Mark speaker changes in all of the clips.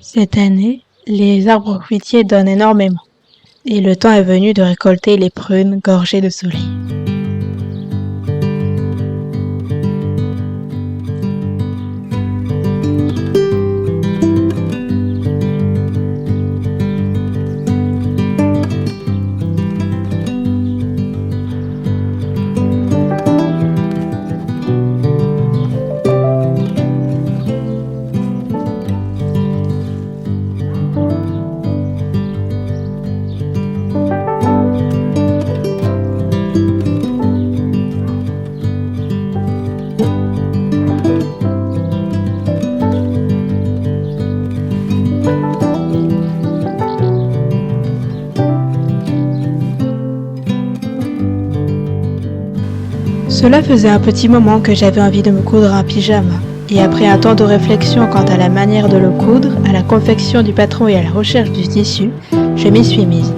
Speaker 1: Cette année, les arbres fruitiers donnent énormément, et le temps est venu de récolter les prunes gorgées de soleil. Cela faisait un petit moment que j'avais envie de me coudre un pyjama, et après un temps de réflexion quant à la manière de le coudre, à la confection du patron et à la recherche du tissu, je m'y suis mise.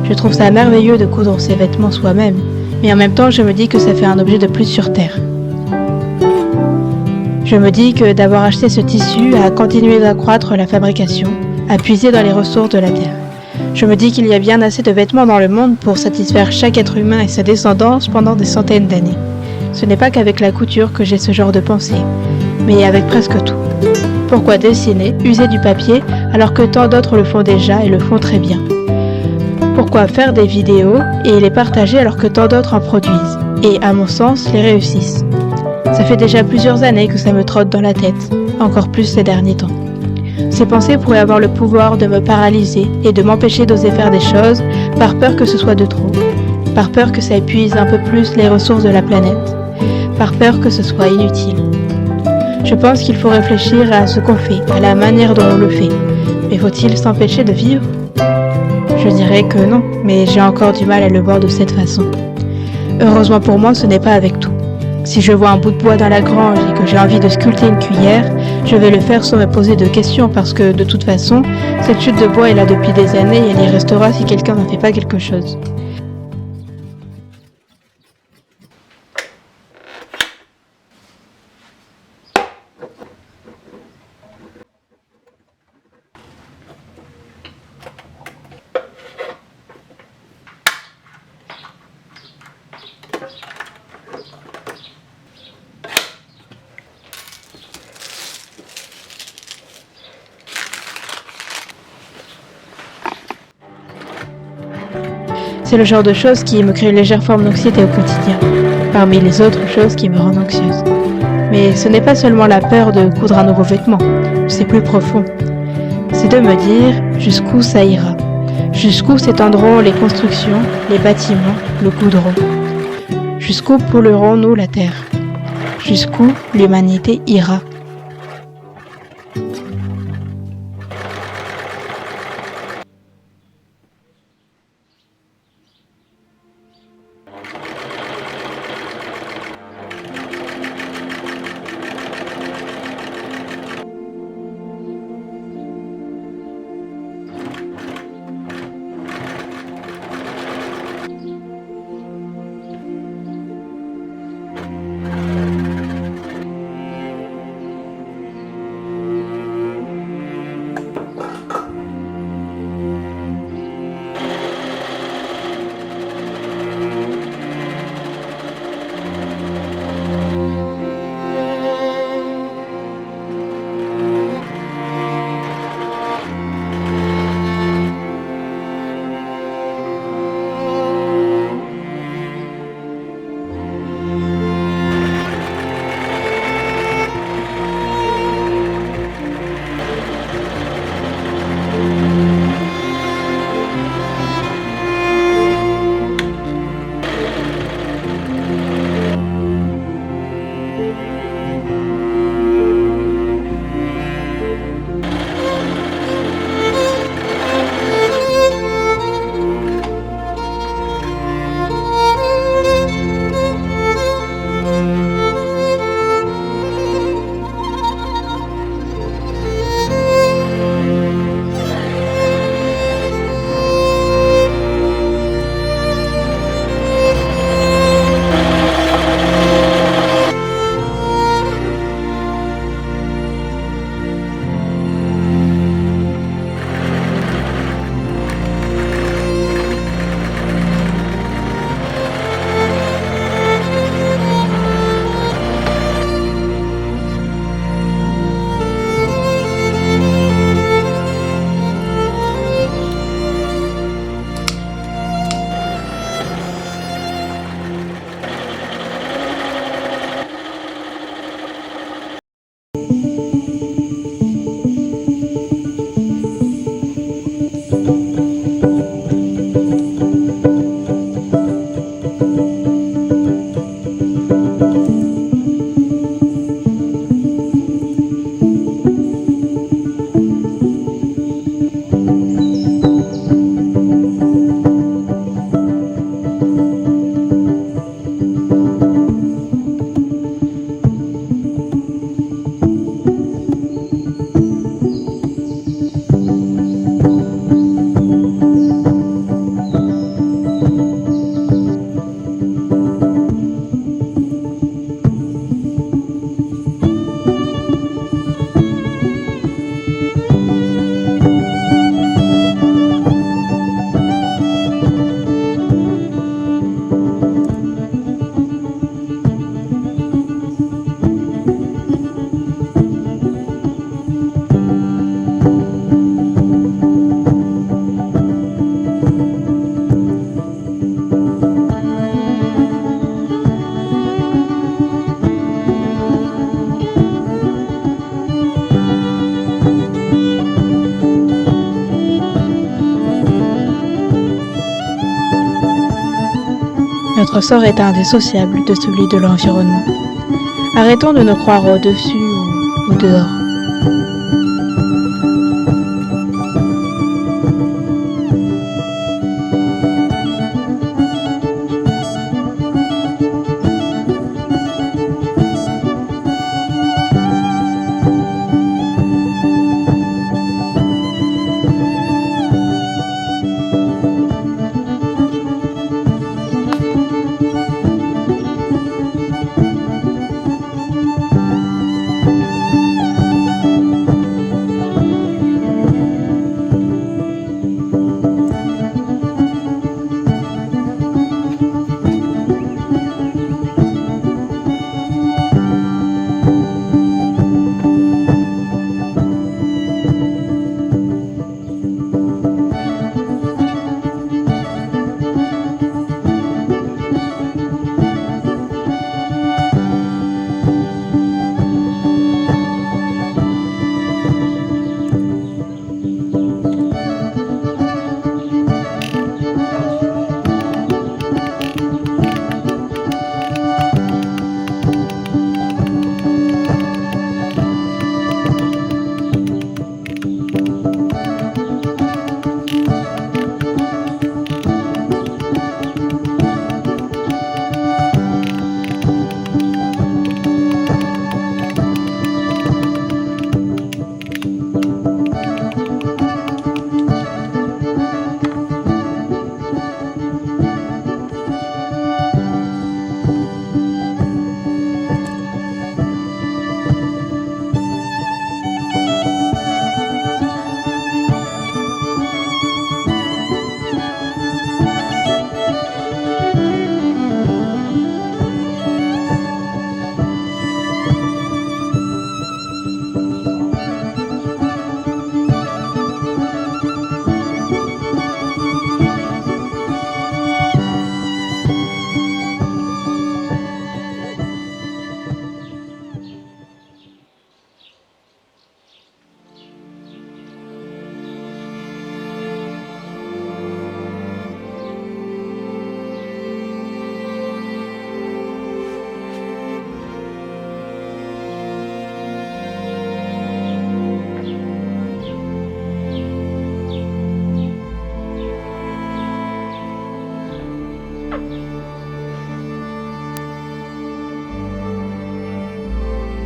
Speaker 1: Je trouve ça merveilleux de coudre ses vêtements soi-même, mais en même temps je me dis que ça fait un objet de plus sur Terre. Je me dis que d'avoir acheté ce tissu a continué d'accroître la fabrication, à puiser dans les ressources de la Terre. Je me dis qu'il y a bien assez de vêtements dans le monde pour satisfaire chaque être humain et sa descendance pendant des centaines d'années. Ce n'est pas qu'avec la couture que j'ai ce genre de pensée, mais avec presque tout. Pourquoi dessiner, user du papier, alors que tant d'autres le font déjà et le font très bien? Pourquoi faire des vidéos et les partager alors que tant d'autres en produisent, et à mon sens, les réussissent? Ça fait déjà plusieurs années que ça me trotte dans la tête, encore plus ces derniers temps. Ces pensées pourraient avoir le pouvoir de me paralyser et de m'empêcher d'oser faire des choses par peur que ce soit de trop, par peur que ça épuise un peu plus les ressources de la planète, par peur que ce soit inutile. Je pense qu'il faut réfléchir à ce qu'on fait, à la manière dont on le fait. Mais faut-il s'empêcher de vivre? Je dirais que non, mais j'ai encore du mal à le voir de cette façon. Heureusement pour moi, ce n'est pas avec tout. Si je vois un bout de bois dans la grange et que j'ai envie de sculpter une cuillère, je vais le faire sans me poser de questions parce que, de toute façon, cette chute de bois est là depuis des années et elle y restera si quelqu'un n'en fait pas quelque chose. C'est le genre de choses qui me crée une légère forme d'anxiété au quotidien, parmi les autres choses qui me rendent anxieuse. Mais ce n'est pas seulement la peur de coudre un nouveau vêtement, c'est plus profond. C'est de me dire jusqu'où ça ira, jusqu'où s'étendront les constructions, les bâtiments, le goudron, jusqu'où polluerons-nous la terre, jusqu'où l'humanité ira. Notre sort est indissociable de celui de l'environnement. Arrêtons de nous croire au-dessus ou au dehors.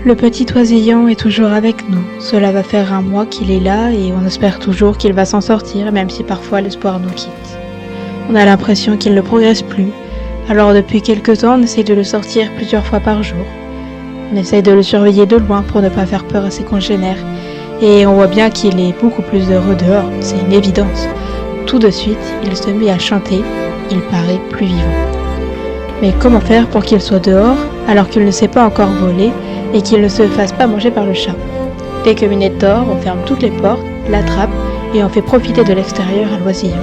Speaker 1: Le petit oisillon est toujours avec nous. Cela va faire un mois qu'il est là et on espère toujours qu'il va s'en sortir, même si parfois l'espoir nous quitte. On a l'impression qu'il ne progresse plus, alors depuis quelques temps on essaye de le sortir plusieurs fois par jour. On essaye de le surveiller de loin pour ne pas faire peur à ses congénères, et on voit bien qu'il est beaucoup plus heureux dehors, c'est une évidence. Tout de suite, il se met à chanter, il paraît plus vivant. Mais comment faire pour qu'il soit dehors alors qu'il ne sait pas encore voler et qu'il ne se fasse pas manger par le chat? Dès que Minette dort, on ferme toutes les portes, l'attrape et on fait profiter de l'extérieur à l'oisillon.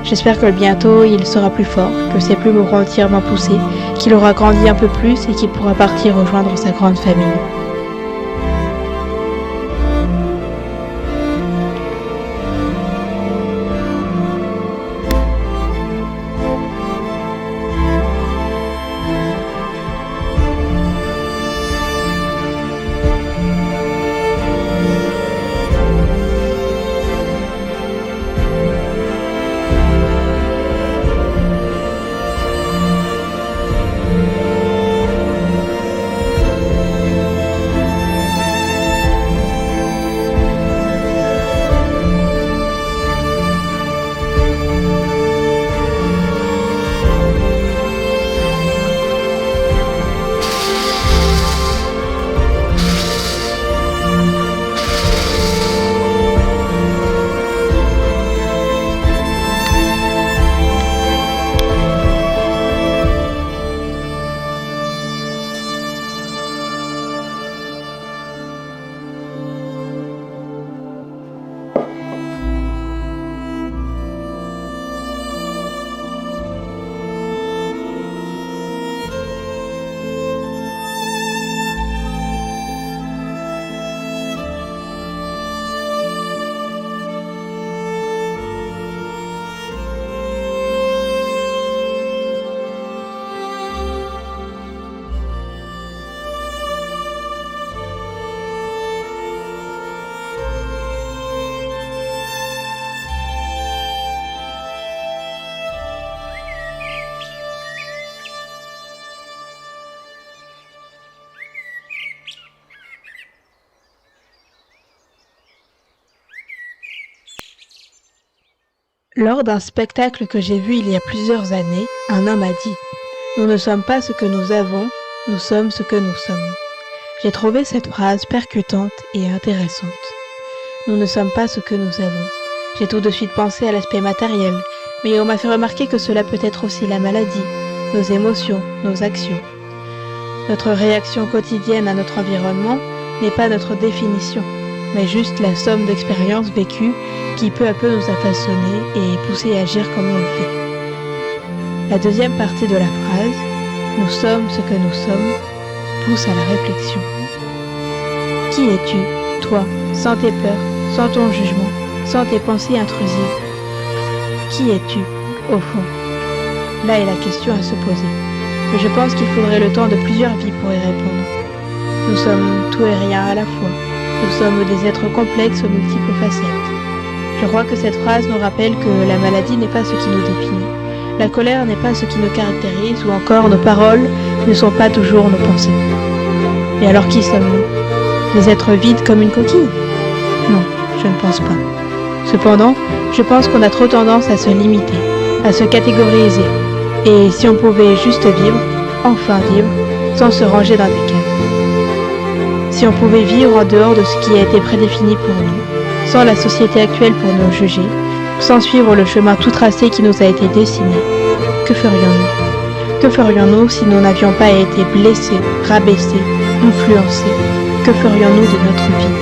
Speaker 1: J'espère que bientôt il sera plus fort, que ses plumes auront entièrement poussé, qu'il aura grandi un peu plus et qu'il pourra partir rejoindre sa grande famille. Lors d'un spectacle que j'ai vu il y a plusieurs années, un homme a dit « Nous ne sommes pas ce que nous avons, nous sommes ce que nous sommes ». J'ai trouvé cette phrase percutante et intéressante. Nous ne sommes pas ce que nous avons. J'ai tout de suite pensé à l'aspect matériel, mais on m'a fait remarquer que cela peut être aussi la maladie, nos émotions, nos actions. Notre réaction quotidienne à notre environnement n'est pas notre définition, mais juste la somme d'expériences vécues qui peu à peu nous a façonnés et poussés à agir comme on le fait. La deuxième partie de la phrase, « Nous sommes ce que nous sommes », pousse à la réflexion. Qui es-tu, toi, sans tes peurs, sans ton jugement, sans tes pensées intrusives? Qui es-tu, au fond? Là est la question à se poser. Mais je pense qu'il faudrait le temps de plusieurs vies pour y répondre. Nous sommes tout et rien à la fois. Nous sommes des êtres complexes aux multiples facettes. Je crois que cette phrase nous rappelle que la maladie n'est pas ce qui nous définit. La colère n'est pas ce qui nous caractérise, ou encore nos paroles ne sont pas toujours nos pensées. Et alors qui sommes-nous? Des êtres vides comme une coquille? Non, je ne pense pas. Cependant, je pense qu'on a trop tendance à se limiter, à se catégoriser. Et si on pouvait juste vivre, enfin vivre, sans se ranger dans des cases. Si on pouvait vivre en dehors de ce qui a été prédéfini pour nous, sans la société actuelle pour nous juger, sans suivre le chemin tout tracé qui nous a été dessiné, que ferions-nous? Que ferions-nous si nous n'avions pas été blessés, rabaissés, influencés? Que ferions-nous de notre vie?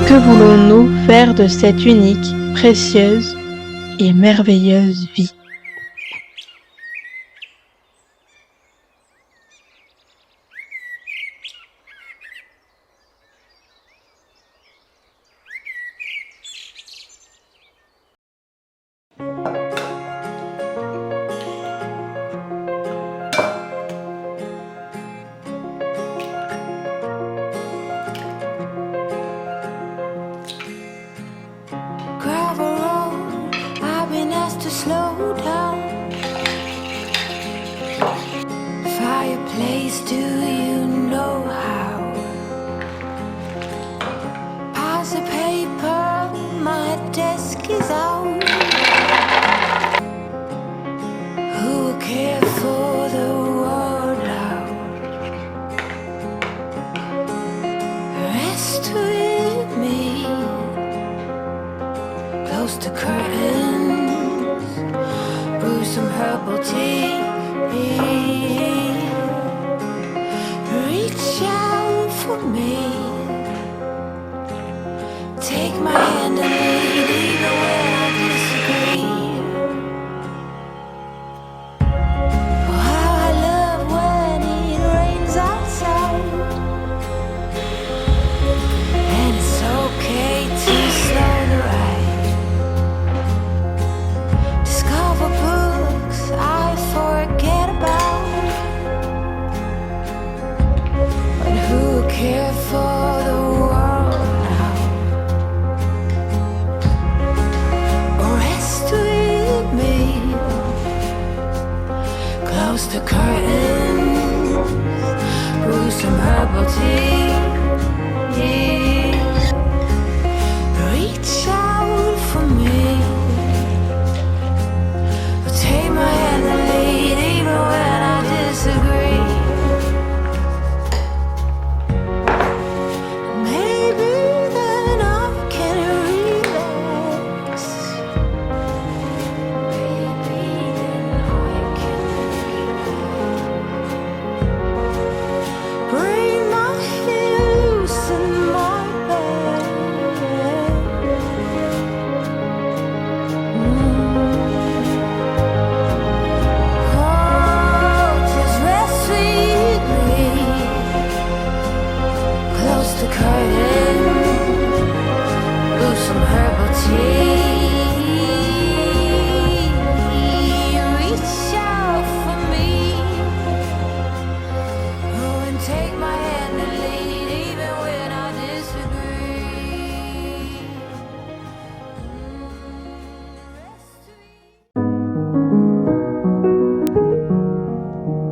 Speaker 1: Que voulons-nous faire de cette unique, précieuse et merveilleuse vie?
Speaker 2: To slow down. Fireplace, do you know how? Pass the paper, my desk is out. Who will care for the world out? Rest with me, close the curtain. Brew some herbal tea. Reach out for me. Take my hand and lead even when I disagree. Oh, how I love when it rains outside. And it's okay to slow the ride. Books I forget about, but who cares for the world now?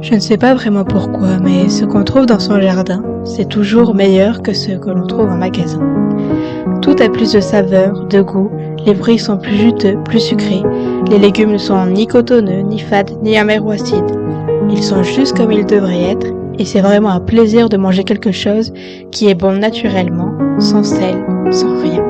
Speaker 1: Je ne sais pas vraiment pourquoi, mais ce qu'on trouve dans son jardin, c'est toujours meilleur que ce que l'on trouve en magasin. Tout a plus de saveur, de goût, les fruits sont plus juteux, plus sucrés, les légumes ne sont ni cotonneux, ni fades, ni amers ou acides. Ils sont juste comme ils devraient être, et c'est vraiment un plaisir de manger quelque chose qui est bon naturellement, sans sel, sans rien.